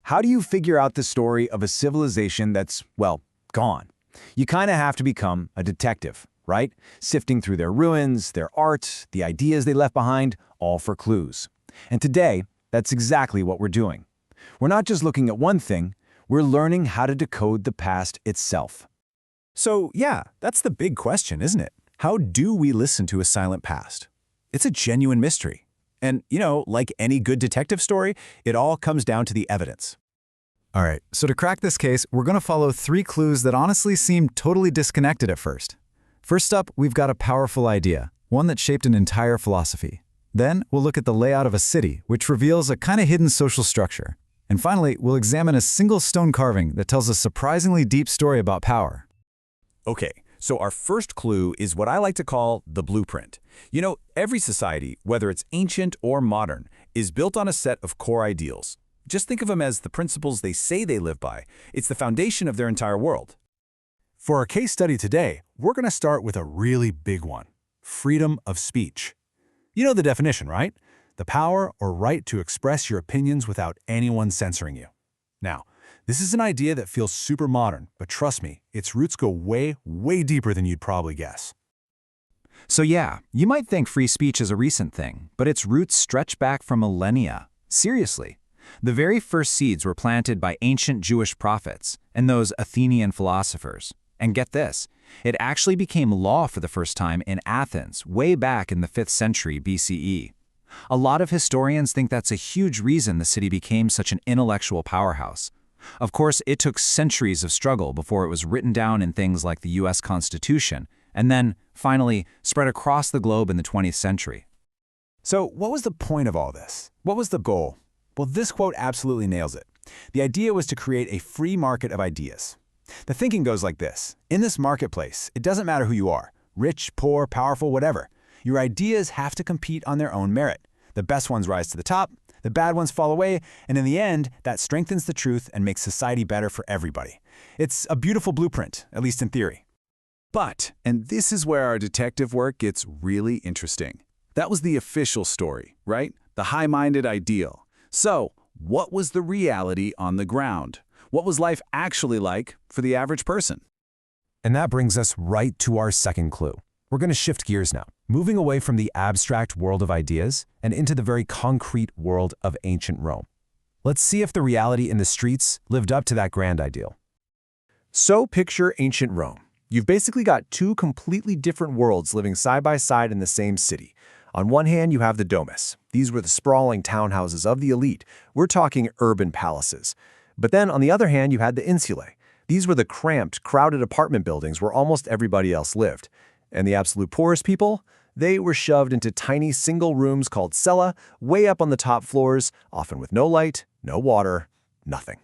How do you figure out the story of a civilization that's, well, gone? You kind of have to become a detective, right? Sifting through their ruins, their art, the ideas they left behind, all for clues. And today, that's exactly what we're doing. We're not just looking at one thing, we're learning how to decode the past itself. So yeah, that's the big question, isn't it? How do we listen to a silent past? It's a genuine mystery. And, like any good detective story, it all comes down to the evidence. All right, so to crack this case, we're going to follow 3 clues that honestly seem totally disconnected at first. First up, we've got a powerful idea, one that shaped an entire philosophy. Then, we'll look at the layout of a city, which reveals a kind of hidden social structure. And finally, we'll examine a single stone carving that tells a surprisingly deep story about power. Okay, so our first clue is what I like to call the blueprint. Every society, whether it's ancient or modern, is built on a set of core ideals. Just think of them as the principles they say they live by. It's the foundation of their entire world. For our case study today, we're going to start with a really big one: freedom of speech. You know the definition, right? The power or right to express your opinions without anyone censoring you. Now, this is an idea that feels super modern, but trust me, its roots go way, way deeper than you'd probably guess. So yeah, you might think free speech is a recent thing, but its roots stretch back for millennia. Seriously. The very first seeds were planted by ancient Jewish prophets and those Athenian philosophers. And get this, it actually became law for the first time in Athens way back in the 5th century BCE. A lot of historians think that's a huge reason the city became such an intellectual powerhouse. Of course, it took centuries of struggle before it was written down in things like the US Constitution, and then, finally, spread across the globe in the 20th century. So what was the point of all this? What was the goal? Well, this quote absolutely nails it. The idea was to create a free market of ideas. The thinking goes like this: in this marketplace, it doesn't matter who you are, rich, poor, powerful, whatever. Your ideas have to compete on their own merit. The best ones rise to the top, the bad ones fall away, and in the end, that strengthens the truth and makes society better for everybody. It's a beautiful blueprint, at least in theory. But, and this is where our detective work gets really interesting. That was the official story, right? The high-minded ideal. So, what was the reality on the ground? What was life actually like for the average person? And that brings us right to our second clue. We're going to shift gears now, moving away from the abstract world of ideas and into the very concrete world of ancient Rome. Let's see if the reality in the streets lived up to that grand ideal. So picture ancient Rome. You've basically got 2 completely different worlds living side by side in the same city. On one hand, you have the domus. These were the sprawling townhouses of the elite. We're talking urban palaces. But then, on the other hand, you had the insulae. These were the cramped, crowded apartment buildings where almost everybody else lived. And the absolute poorest people? They were shoved into tiny single rooms called cella, way up on the top floors, often with no light, no water, nothing.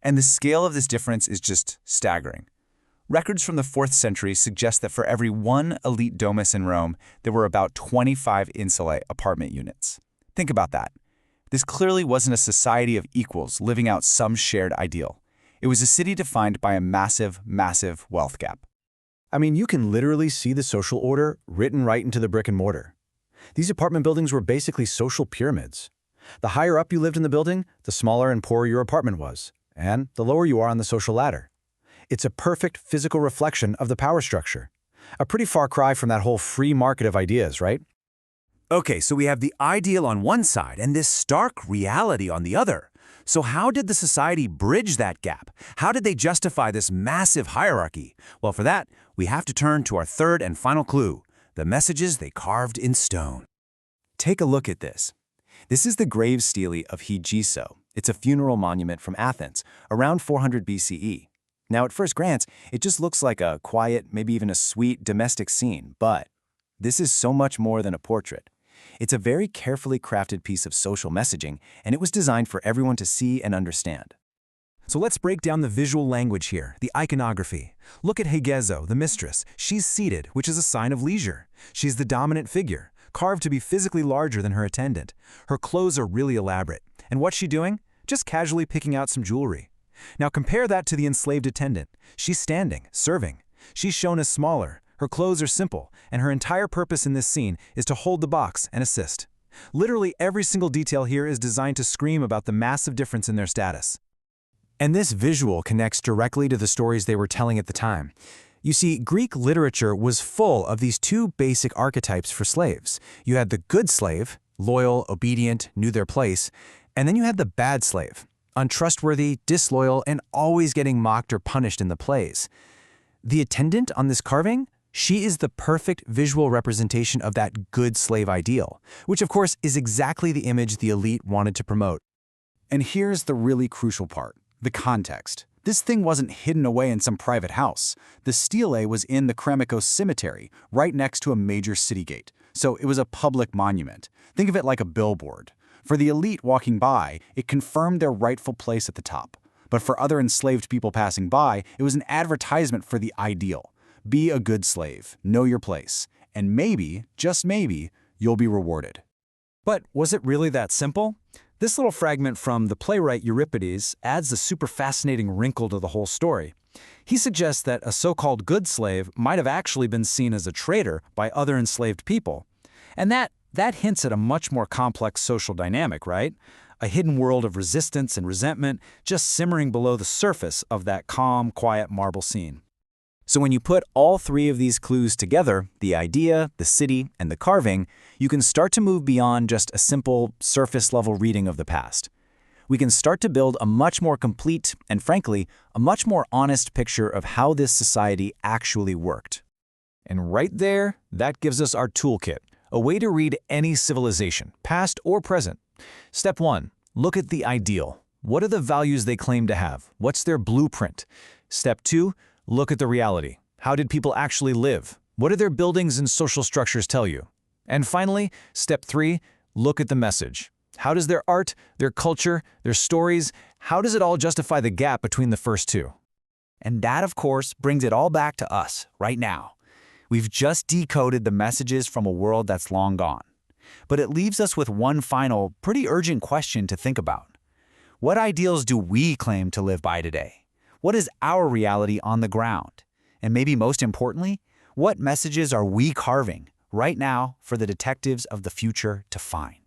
And the scale of this difference is just staggering. Records from the 4th century suggest that for every 1 elite domus in Rome, there were about 25 insulae apartment units. Think about that. This clearly wasn't a society of equals living out some shared ideal. It was a city defined by a massive, massive wealth gap. I mean, you can literally see the social order written right into the brick and mortar. These apartment buildings were basically social pyramids. The higher up you lived in the building, the smaller and poorer your apartment was, and the lower you are on the social ladder. It's a perfect physical reflection of the power structure. A pretty far cry from that whole free market of ideas, right? Okay, so we have the ideal on one side and this stark reality on the other. So how did the society bridge that gap? How did they justify this massive hierarchy? Well, for that, we have to turn to our third and final clue: the messages they carved in stone. Take a look at this. This is the grave stele of Hegeso. It's a funeral monument from Athens, around 400 BCE. Now, at first glance, it just looks like a quiet, maybe even a sweet domestic scene, but this is so much more than a portrait. It's a very carefully crafted piece of social messaging, and it was designed for everyone to see and understand. So let's break down the visual language here, the iconography. Look at Hegeso, the mistress. She's seated, which is a sign of leisure. She's the dominant figure, carved to be physically larger than her attendant. Her clothes are really elaborate. And what's she doing? Just casually picking out some jewelry. Now compare that to the enslaved attendant. She's standing, serving. She's shown as smaller. Her clothes are simple, and her entire purpose in this scene is to hold the box and assist. Literally every single detail here is designed to scream about the massive difference in their status. And this visual connects directly to the stories they were telling at the time. You see, Greek literature was full of these two basic archetypes for slaves. You had the good slave, loyal, obedient, knew their place, and then you had the bad slave, untrustworthy, disloyal, and always getting mocked or punished in the plays. The attendant on this carving, she is the perfect visual representation of that good slave ideal, which of course is exactly the image the elite wanted to promote. And here's the really crucial part, the context. This thing wasn't hidden away in some private house. The stele was in the Kremikos cemetery, right next to a major city gate. So it was a public monument. Think of it like a billboard. For the elite walking by, it confirmed their rightful place at the top. But for other enslaved people passing by, it was an advertisement for the ideal. Be a good slave, know your place, and maybe, just maybe, you'll be rewarded. But was it really that simple? This little fragment from the playwright Euripides adds a super fascinating wrinkle to the whole story. He suggests that a so-called good slave might have actually been seen as a traitor by other enslaved people. And that hints at a much more complex social dynamic, right? A hidden world of resistance and resentment just simmering below the surface of that calm, quiet marble scene. So when you put all three of these clues together, the idea, the city, and the carving, you can start to move beyond just a simple, surface-level reading of the past. We can start to build a much more complete and, frankly, a much more honest picture of how this society actually worked. And right there, that gives us our toolkit, a way to read any civilization, past or present. Step 1. Look at the ideal. What are the values they claim to have? What's their blueprint? Step 2. Look at the reality. How did people actually live? What do their buildings and social structures tell you? And finally, step 3, look at the message. How does their art, their culture, their stories, how does it all justify the gap between the first two? And that, of course, brings it all back to us, right now. We've just decoded the messages from a world that's long gone. But it leaves us with one final, pretty urgent question to think about. What ideals do we claim to live by today? What is our reality on the ground? And maybe most importantly, what messages are we carving right now for the detectives of the future to find?